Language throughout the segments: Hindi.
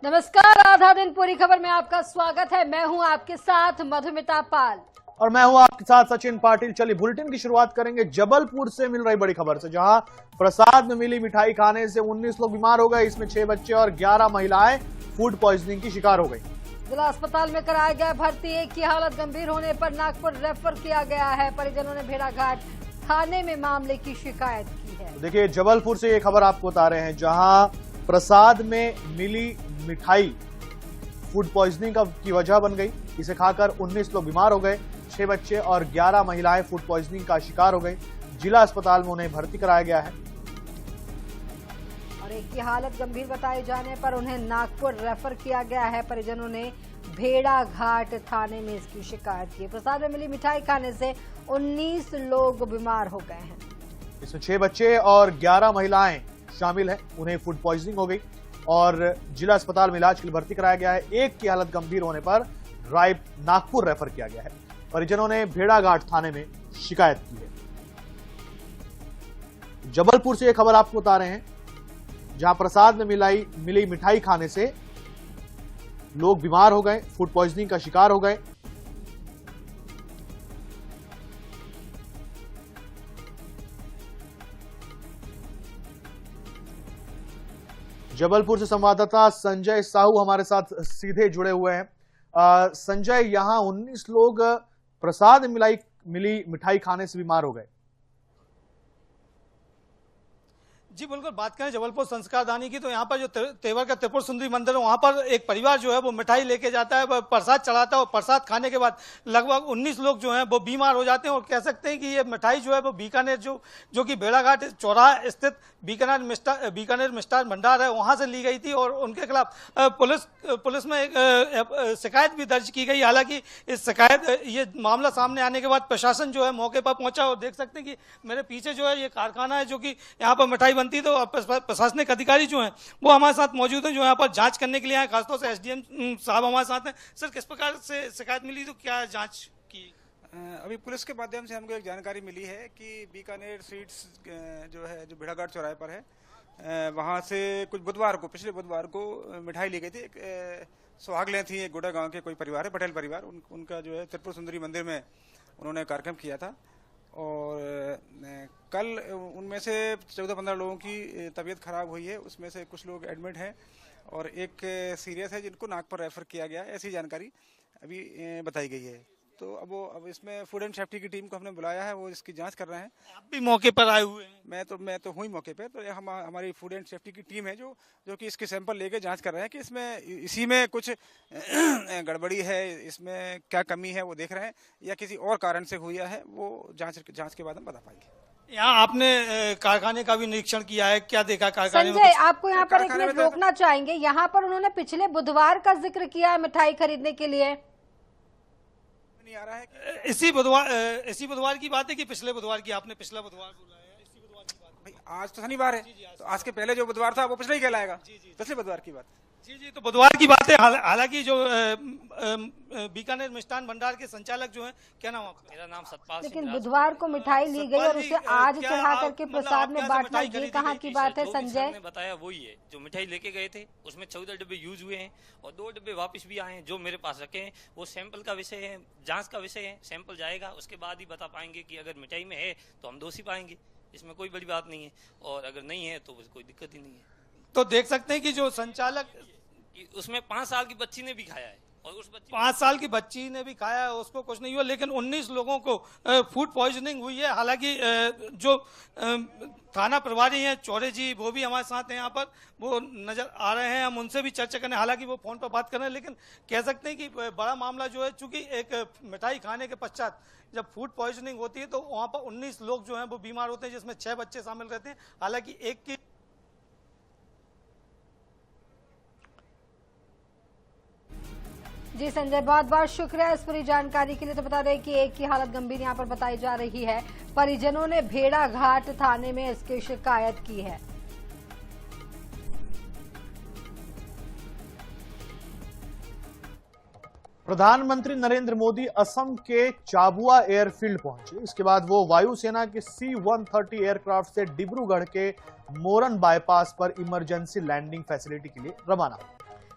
नमस्कार, आधा दिन पूरी खबर में आपका स्वागत है। मैं हूं आपके साथ मधुमिता पाल और मैं हूं आपके साथ सचिन पाटिल। चलिए बुलेटिन की शुरुआत करेंगे जबलपुर से मिल रही बड़ी खबर से, जहां प्रसाद में मिली मिठाई खाने से 19 लोग बीमार हो गए। इसमें 6 बच्चे और 11 महिलाएं फूड पॉइजनिंग की शिकार हो गई। जिला अस्पताल में कराया गया भर्ती। एक की हालत गंभीर होने पर नागपुर रेफर किया गया है। परिजनों ने भेड़ाघाट थाने में मामले की शिकायत की है। देखिए जबलपुर से ये खबर आपको बता रहे हैं, जहां प्रसाद में मिली मिठाई फूड पॉइजनिंग की वजह बन गई। इसे खाकर 19 लोग बीमार हो गए। 6 बच्चे और 11 महिलाएं फूड पॉइजनिंग का शिकार हो गई। जिला अस्पताल में उन्हें भर्ती कराया गया है और एक की हालत गंभीर बताए जाने पर उन्हें नागपुर रेफर किया गया है। परिजनों ने भेड़ाघाट थाने में इसकी शिकायत की। प्रसाद में मिली मिठाई खाने से 19 लोग बीमार हो गए हैं। इसमें 6 बच्चे और 11 महिलाएं शामिल हैं। उन्हें फूड पॉइजनिंग हो गई और जिला अस्पताल में इलाज के लिए भर्ती कराया गया है। एक की हालत गंभीर होने पर नागपुर रेफर किया गया है। परिजनों ने भेड़ाघाट थाने में शिकायत की है। जबलपुर से यह खबर आपको बता रहे हैं, जहां प्रसाद में मिली मिठाई खाने से लोग बीमार हो गए, फूड पॉइजनिंग का शिकार हो गए। जबलपुर से संवाददाता संजय साहू हमारे साथ सीधे जुड़े हुए हैं। संजय, यहां 19 लोग प्रसाद मिली मिठाई खाने से बीमार हो गए। जी बिल्कुल, बात करें जबलपुर संस्कारदानी की तो यहाँ पर जो तेवर का त्रिपुर सुंदरी मंदिर है, वहाँ पर एक परिवार जो है वो मिठाई लेके जाता है, प्रसाद चढ़ाता है और प्रसाद खाने के बाद लगभग 19 लोग जो हैं वो बीमार हो जाते हैं। और कह सकते हैं कि ये मिठाई जो है वो बीकानेर जो कि भेड़ाघाट चौराहा स्थित बीकानेर मिष्ठान भंडार है, वहाँ से ली गई थी और उनके खिलाफ पुलिस में एक शिकायत भी दर्ज की गई। हालांकि इस ये मामला सामने आने के बाद प्रशासन जो है मौके पर पहुंचा और देख सकते हैं कि मेरे पीछे जो है ये कारखाना है जो कि यहाँ पर मिठाई बनती तो प्रशासनिक अधिकारी जो हैं वो हमारे साथ मौजूद हैं, जो यहाँ पर जांच करने के लिए आए। खासतौर से एसडीएम साहब हमारे साथ हैं। सर, किस प्रकार से शिकायत मिली, तो क्या जांच की? अभी पुलिस के माध्यम से हमको एक जानकारी मिली है कि बीकानेर स्वीट्स जो है, जो भेड़ाघाट चौराहे पर है, वहाँ से कुछ पिछले बुधवार को मिठाई ली गई थी। एक सुहागलें थी, एक गोडा गांव के कोई परिवार है, पटेल परिवार, उनका जो है त्रिपुर सुंदरी मंदिर में उन्होंने कार्यक्रम किया था। और कल उनमें से 14-15 लोगों की तबीयत खराब हुई है। उसमें से कुछ लोग एडमिट हैं और एक सीरियस है जिनको नागपुर रेफर किया गया है, ऐसी जानकारी अभी बताई गई है। तो अब इसमें फूड एंड सेफ्टी की टीम को हमने बुलाया है, वो इसकी जांच कर रहे हैं। आप भी मौके पर आए हुए हैं? मैं तो हुई मौके पे। तो हमारी फूड एंड सेफ्टी की टीम है जो कि इसके सैंपल लेके जांच कर रहे हैं कि इसी में कुछ गड़बड़ी है, इसमें क्या कमी है वो देख रहे हैं, या किसी और कारण से हुई है, वो जांच के बाद हम बता पाएंगे। यहाँ आपने कारखाने का भी निरीक्षण किया है, क्या देखा कारखाने में? संजय, आपको यहाँ पर एक मिनट रोकना चाहेंगे। यहाँ पर उन्होंने पिछले बुधवार का जिक्र किया है मिठाई खरीदने के लिए। नहीं आ रहा है कि इसी बुधवार की बात है कि पिछले बुधवार की? आपने पिछला बुधवार बोला है, इसी बुधवार की बात? भाई आज तो शनिवार है, तो आज के पहले जो बुधवार था वो पिछले ही कहलाएगा। पिछले बुधवार की बात। जी, तो बुधवार की बात है। हालांकि जो बीकानेर मिष्ठान भंडार के संचालक जो हैं, क्या नाम आपका? मेरा नाम सतपाल सिंह। लेकिन बुधवार को मिठाई ली गई और उसे आज चढ़ा करके प्रसाद में बांटना, ये कहाँ की बात है संजय? ने बताया वही है, जो मिठाई लेके गए थे उसमें 14 डिब्बे यूज हुए हैं और 2 डिब्बे वापस भी आए हैं जो मेरे पास रखे हैं। वो सैंपल का विषय है, जांच का विषय है। सैंपल जाएगा, उसके बाद ही बता पाएंगे कि अगर मिठाई में है तो हम दोषी पाएंगे। इसमें कोई बड़ी बात नहीं है, और अगर नहीं है तो कोई दिक्कत ही नहीं है। तो देख सकते हैं कि जो संचालक, उसमें 5 साल की बच्ची ने भी खाया है और उस बच्ची 5 साल की बच्ची ने भी खाया है, उसको कुछ नहीं हुआ, लेकिन 19 लोगों को फूड पॉइजनिंग हुई है। हालांकि जो थाना प्रभारी हैं चौरे जी, वो भी हमारे साथ हैं यहाँ पर, वो नजर आ रहे हैं। हम उनसे भी चर्चा करें, हालांकि वो फोन पर बात कर रहे हैं। लेकिन कह सकते हैं कि बड़ा मामला जो है, चूंकि एक मिठाई खाने के पश्चात जब फूड पॉइजनिंग होती है तो वहाँ पर 19 लोग जो हैं वो बीमार होते हैं, जिसमें 6 बच्चे शामिल रहते हैं। हालांकि एक की जी संजय, बहुत बहुत शुक्रिया इस पूरी जानकारी के लिए। तो बता दें कि एक की हालत गंभीर यहाँ पर बताई जा रही है। परिजनों ने भेड़ाघाट थाने में इसकी शिकायत की है। प्रधानमंत्री नरेंद्र मोदी असम के चाबुआ एयरफील्ड पहुंचे। इसके बाद वो वायुसेना के C-130 एयरक्राफ्ट से डिब्रूगढ़ के मोरन बाईपास पर इमरजेंसी लैंडिंग फैसिलिटी के लिए रवाना हुए।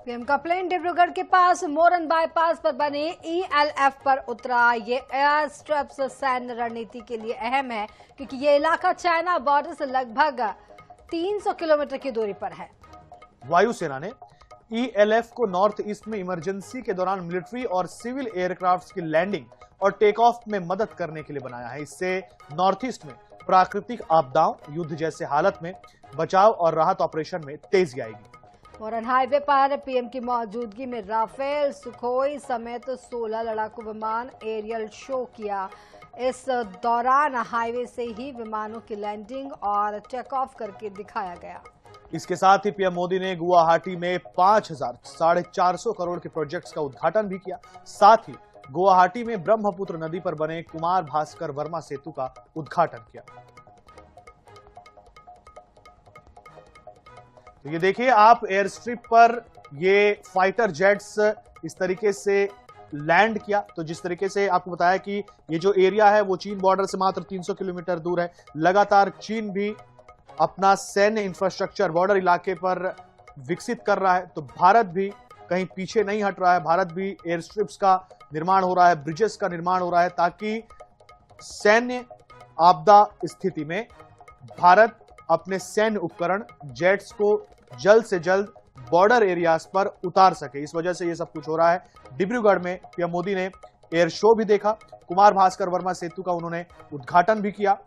पीएम का प्लेन डिब्रूगढ़ के पास मोरन बाईपास पर बने ELF पर उतरा। ये एयर स्ट्रिप्स सैन्य रणनीति के लिए अहम है क्योंकि ये इलाका चाइना बॉर्डर से लगभग 300 किलोमीटर की दूरी पर है। वायुसेना ने ELF को नॉर्थ ईस्ट में इमरजेंसी के दौरान मिलिट्री और सिविल एयरक्राफ्ट की लैंडिंग और टेक ऑफ में मदद करने के लिए बनाया है। इससे नॉर्थ ईस्ट में प्राकृतिक आपदाओं, युद्ध जैसे हालत में बचाव और राहत ऑपरेशन में तेजी आएगी। मोरन हाईवे पर पीएम की मौजूदगी में राफेल, सुखोई समेत 16 लड़ाकू विमान एरियल शो किया। इस दौरान हाईवे से ही विमानों की लैंडिंग और टेक ऑफ करके दिखाया गया। इसके साथ ही पीएम मोदी ने गुवाहाटी में 5,450 करोड़ के प्रोजेक्ट्स का उद्घाटन भी किया। साथ ही गुवाहाटी में ब्रह्मपुत्र नदी पर बने कुमार भास्कर वर्मा सेतु का उद्घाटन किया। तो ये देखिए आप एयर स्ट्रिप पर ये फाइटर जेट्स इस तरीके से लैंड किया। तो जिस तरीके से आपको बताया कि ये जो एरिया है वो चीन बॉर्डर से मात्र 300 किलोमीटर दूर है। लगातार चीन भी अपना सैन्य इंफ्रास्ट्रक्चर बॉर्डर इलाके पर विकसित कर रहा है, तो भारत भी कहीं पीछे नहीं हट रहा है। भारत भी एयर स्ट्रिप्स का निर्माण हो रहा है, ब्रिजेस का निर्माण हो रहा है, ताकि सैन्य आपदा स्थिति में भारत अपने सैन्य उपकरण जेट्स को जल्द से जल्द बॉर्डर एरियाज पर उतार सके। इस वजह से ये सब कुछ हो रहा है। डिब्रूगढ़ में पीएम मोदी ने एयर शो भी देखा, कुमार भास्कर वर्मा सेतु का उन्होंने उद्घाटन भी किया।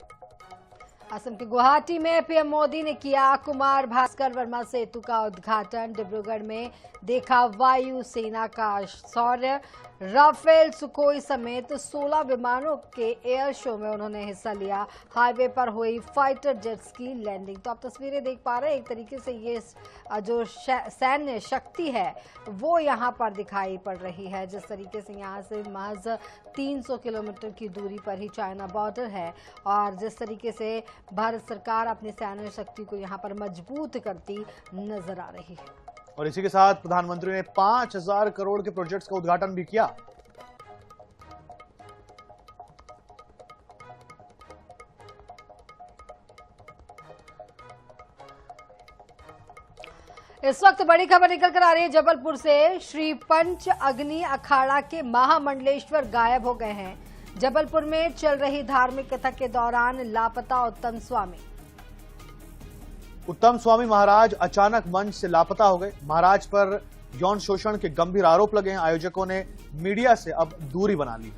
असम के गुवाहाटी में पीएम मोदी ने किया कुमार भास्कर वर्मा सेतु का उद्घाटन। डिब्रूगढ़ में देखा वायु सेना का शौर्य। राफेल, सुखोई समेत 16 विमानों के एयर शो में उन्होंने हिस्सा लिया। हाईवे पर हुई फाइटर जेट्स की लैंडिंग। तो आप तस्वीरें देख पा रहे हैं, एक तरीके से ये जो सैन्य शक्ति है वो यहाँ पर दिखाई पड़ रही है। जिस तरीके से यहाँ से महज 300 किलोमीटर की दूरी पर ही चाइना बॉर्डर है और जिस तरीके से भारत सरकार अपनी सैन्य शक्ति को यहाँ पर मजबूत करती नजर आ रही है। और इसी के साथ प्रधानमंत्री ने 5,000 करोड़ के प्रोजेक्ट्स का उद्घाटन भी किया। इस वक्त बड़ी खबर निकल कर आ रही है जबलपुर से। श्री पंच अग्नि अखाड़ा के महामंडलेश्वर गायब हो गए हैं। जबलपुर में चल रही धार्मिक कथा के दौरान लापता उत्तम स्वामी। उत्तम स्वामी महाराज अचानक मंच से लापता हो गए। महाराज पर यौन शोषण के गंभीर आरोप लगे हैं। आयोजकों ने मीडिया से अब दूरी बना ली।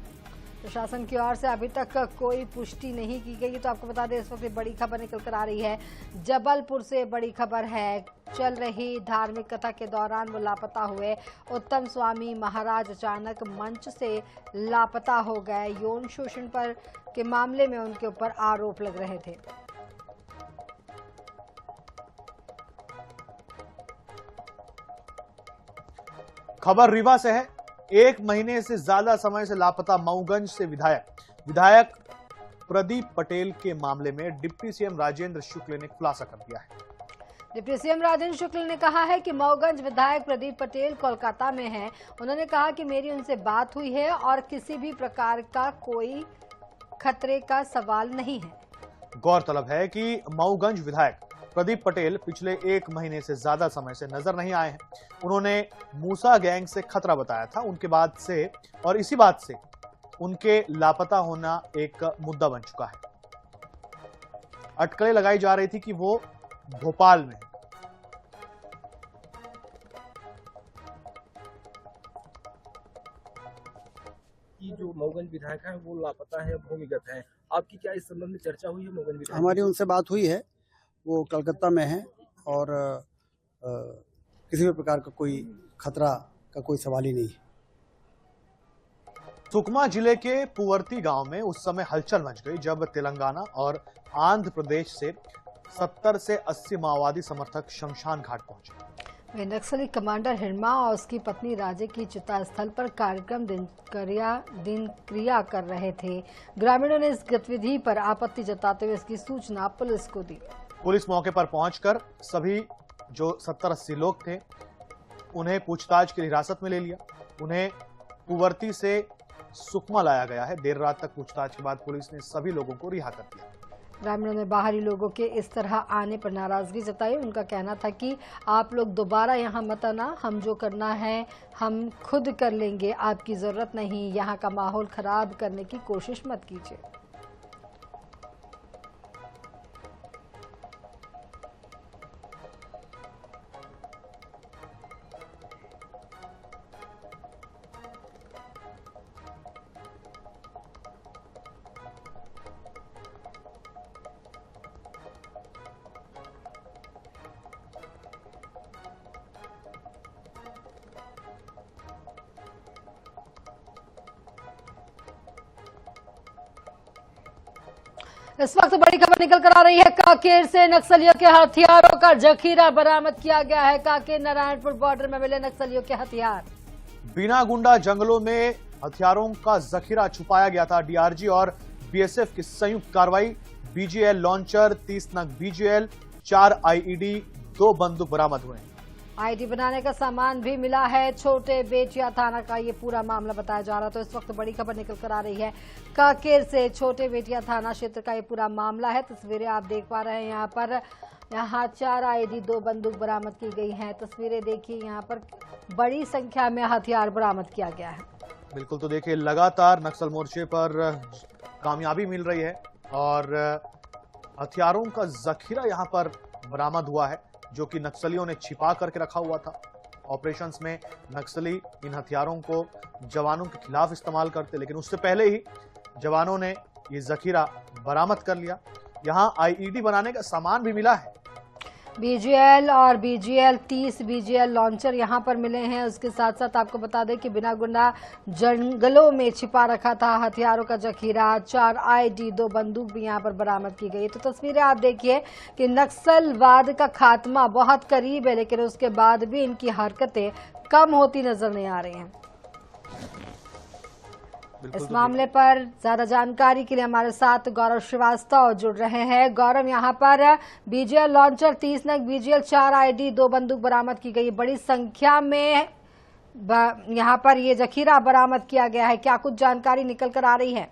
प्रशासन की ओर से अभी तक कोई पुष्टि नहीं की गई। तो आपको बता दें इस वक्त बड़ी खबर निकल कर आ रही है जबलपुर से। बड़ी खबर है, चल रही धार्मिक कथा के दौरान वो लापता हुए उत्तम स्वामी महाराज अचानक मंच से लापता हो गए। यौन शोषण पर के मामले में उनके ऊपर आरोप लग रहे थे। खबर रीवा से है। 1 महीने से ज्यादा समय से लापता मऊगंज से विधायक प्रदीप पटेल के मामले में डिप्टी सीएम राजेंद्र शुक्ल ने खुलासा कर दिया है। डिप्टी सीएम राजेंद्र शुक्ल ने कहा है कि मऊगंज विधायक प्रदीप पटेल कोलकाता में हैं। उन्होंने कहा कि मेरी उनसे बात हुई है और किसी भी प्रकार का कोई खतरे का सवाल नहीं है। गौरतलब है कि मऊगंज विधायक प्रदीप पटेल पिछले 1 महीने से ज्यादा समय से नजर नहीं आए हैं। उन्होंने मूसा गैंग से खतरा बताया था। उनके बाद से और इसी बात से उनके लापता होना एक मुद्दा बन चुका है। अटकलें लगाई जा रही थी कि वो भोपाल में। कि जो मऊगंज विधायक है वो लापता है, भूमिगत है। आपकी क्या इस संबंध में चर्चा हुई है मऊगंज विधायक? हमारी उनसे बात हुई है, वो कलकत्ता में है और किसी भी प्रकार का कोई खतरा का कोई सवाल ही नहीं है। सुकमा जिले के पुवर्ती गांव में उस समय हलचल मच गई जब तेलंगाना और आंध्र प्रदेश से 70 से 80 माओवादी समर्थक शमशान घाट पहुंचे। वे नक्सली कमांडर हिरमा और उसकी पत्नी राजे की चिता स्थल पर कार्यक्रम दिनक्रिया कर रहे थे। ग्रामीणों ने इस गतिविधि पर आपत्ति जताते हुए इसकी सूचना पुलिस को दी। पुलिस मौके पर पहुंचकर सभी जो 70-80 लोग थे उन्हें पूछताछ की हिरासत में ले लिया। उन्हें पुवर्ती से सुकमा लाया गया है। देर रात तक पूछताछ के बाद पुलिस ने सभी लोगों को रिहा कर दिया। ग्रामीणों ने बाहरी लोगों के इस तरह आने पर नाराजगी जताई। उनका कहना था कि आप लोग दोबारा यहाँ मत आना, हम जो करना है हम खुद कर लेंगे, आपकी जरूरत नहीं, यहाँ का माहौल खराब करने की कोशिश मत कीजिए। इस वक्त बड़ी खबर निकल कर आ रही है। कांकेर से नक्सलियों के हथियारों का जखीरा बरामद किया गया है। कांकेर नारायणपुर बॉर्डर में मिले नक्सलियों के हथियार। बीना गुंडा जंगलों में हथियारों का जखीरा छुपाया गया था। डीआरजी और बीएसएफ की संयुक्त कार्रवाई। बीजीएल लॉन्चर, 30 नग बीजीएल, 4 आईईडी, 2 बंदूक बरामद हुए। आईडी बनाने का सामान भी मिला है। छोटे बेटिया थाना का ये पूरा मामला बताया जा रहा। तो इस वक्त बड़ी खबर निकल कर आ रही है। कांकेर से छोटे बेटिया थाना क्षेत्र का ये पूरा मामला है। तस्वीरें आप देख पा रहे हैं यहाँ पर। यहाँ 4 आईडी, 2 बंदूक बरामद की गई हैं। तस्वीरें देखिए, यहाँ पर बड़ी संख्या में हथियार बरामद किया गया है। बिल्कुल, तो देखिए लगातार नक्सल मोर्चे पर कामयाबी मिल रही है और हथियारों का जखीरा यहाँ पर बरामद हुआ है, जो कि नक्सलियों ने छिपा करके रखा हुआ था। ऑपरेशंस में नक्सली इन हथियारों को जवानों के खिलाफ इस्तेमाल करते, लेकिन उससे पहले ही जवानों ने ये जखीरा बरामद कर लिया। यहां आईईडी बनाने का सामान भी मिला है। बीजीएल और बीजीएल 30 बीजीएल लॉन्चर यहां पर मिले हैं। उसके साथ साथ आपको बता दें कि बिना गुंडा जंगलों में छिपा रखा था हथियारों का जखीरा। 4 आईडी, 2 बंदूक भी यहां पर बरामद की गई। तो तस्वीरें आप देखिए कि नक्सलवाद का खात्मा बहुत करीब है, लेकिन उसके बाद भी इनकी हरकतें कम होती नजर नहीं आ रही हैं। इस मामले पर ज्यादा जानकारी के लिए हमारे साथ गौरव श्रीवास्तव जुड़ रहे हैं। गौरव, यहाँ पर बीजीएल लॉन्चर, 30 नग बीजीएल, 4 आईडी, 2 बंदूक बरामद की गई। बड़ी संख्या में यहाँ पर ये जखीरा बरामद किया गया है। क्या कुछ जानकारी निकल कर आ रही है?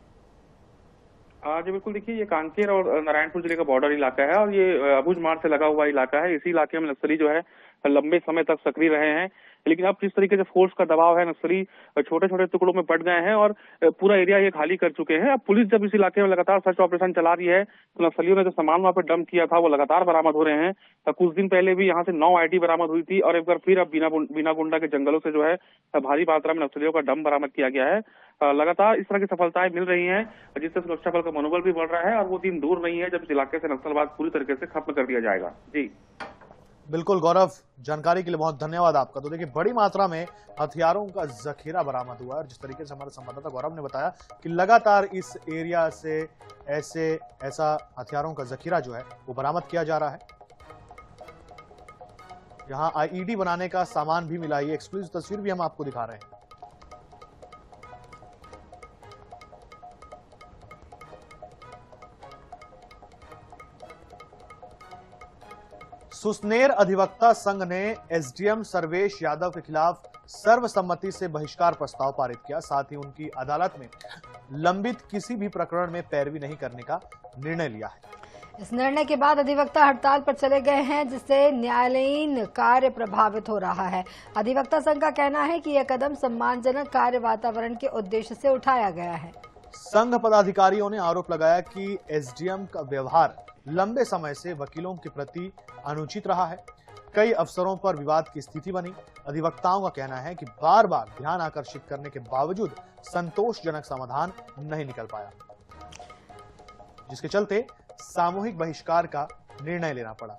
जी बिल्कुल, देखिए ये कांकेर और नारायणपुर जिले का बॉर्डर इलाका है और ये अबुझ मार्ग से लगा हुआ इलाका है। इसी इलाके में नक्सली जो है लंबे समय तक सक्रिय रहे हैं, लेकिन अब जिस तरीके से फोर्स का दबाव है, नक्सली छोटे छोटे टुकड़ों में बट गए हैं और पूरा एरिया ये खाली कर चुके हैं। अब पुलिस जब इस इलाके में लगातार सर्च ऑपरेशन चला रही है, तो नक्सलियों ने जो सामान वहां पर डंप किया था वो लगातार बरामद हो रहे हैं। कुछ दिन पहले भी यहाँ से 9 आईडी बरामद हुई थी और एक बार फिर अब बीना गुंडा के जंगलों से जो है भारी मात्रा में नक्सलियों का डंप बरामद किया गया है। लगातार इस तरह की सफलताएं मिल रही हैं, जिससे सुरक्षा बल का मनोबल भी बढ़ रहा है और वो दिन दूर नहीं है जब इस इलाके से नक्सलवाद पूरी तरीके से खत्म कर दिया जाएगा। जी बिल्कुल गौरव, जानकारी के लिए बहुत धन्यवाद आपका। तो देखिए बड़ी मात्रा में हथियारों का जखीरा बरामद हुआ है और जिस तरीके से हमारे संवाददाता गौरव ने बताया कि लगातार इस एरिया से ऐसा हथियारों का जखीरा जो है वो बरामद किया जा रहा है। यहाँ आईईडी बनाने का सामान भी मिला। ये एक्सक्लूसिव तस्वीर भी हम आपको दिखा रहे हैं। सुसनेर अधिवक्ता संघ ने एसडीएम सर्वेश यादव के खिलाफ सर्वसम्मति से बहिष्कार प्रस्ताव पारित किया। साथ ही उनकी अदालत में लंबित किसी भी प्रकरण में पैरवी नहीं करने का निर्णय लिया है। इस निर्णय के बाद अधिवक्ता हड़ताल पर चले गए हैं, जिससे न्यायालयीन कार्य प्रभावित हो रहा है। अधिवक्ता संघ का कहना है कि यह कदम सम्मानजनक कार्य वातावरण के उद्देश्य से उठाया गया है। संघ पदाधिकारियों ने आरोप लगाया कि एसडीएम का व्यवहार लंबे समय से वकीलों के प्रति अनुचित रहा है। कई अवसरों पर विवाद की स्थिति बनी। अधिवक्ताओं का कहना है कि बार बार ध्यान आकर्षित करने के बावजूद संतोषजनक समाधान नहीं निकल पाया, जिसके चलते सामूहिक बहिष्कार का निर्णय लेना पड़ा।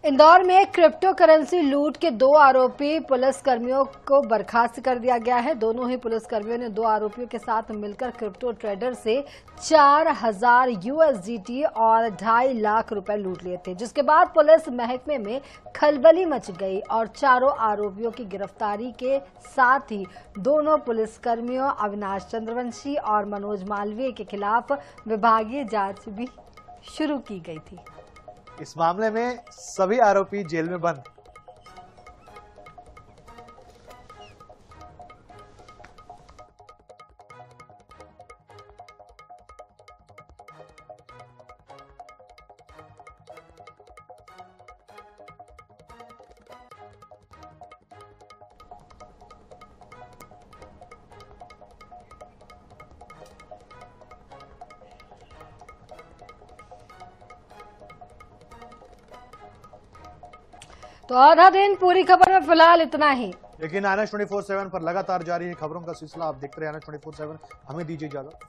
इंदौर में क्रिप्टो करेंसी लूट के 2 आरोपी पुलिसकर्मियों को बर्खास्त कर दिया गया है। दोनों ही पुलिसकर्मियों ने 2 आरोपियों के साथ मिलकर क्रिप्टो ट्रेडर से 4000 यूएसडीटी और 2.5 लाख रुपए लूट लिए थे, जिसके बाद पुलिस महकमे में खलबली मच गई और चारों आरोपियों की गिरफ्तारी के साथ ही दोनों पुलिसकर्मियों अविनाश चंद्रवंशी और मनोज मालवीय के खिलाफ विभागीय जांच भी शुरू की गई थी। इस मामले में सभी आरोपी जेल में बंद। तो आधा दिन पूरी खबर में फिलहाल इतना ही। लेकिन NH 24/7 पर लगातार जारी है खबरों का सिलसिला। आप देखते रहे NH 24/7। हमें दीजिए इजाजत।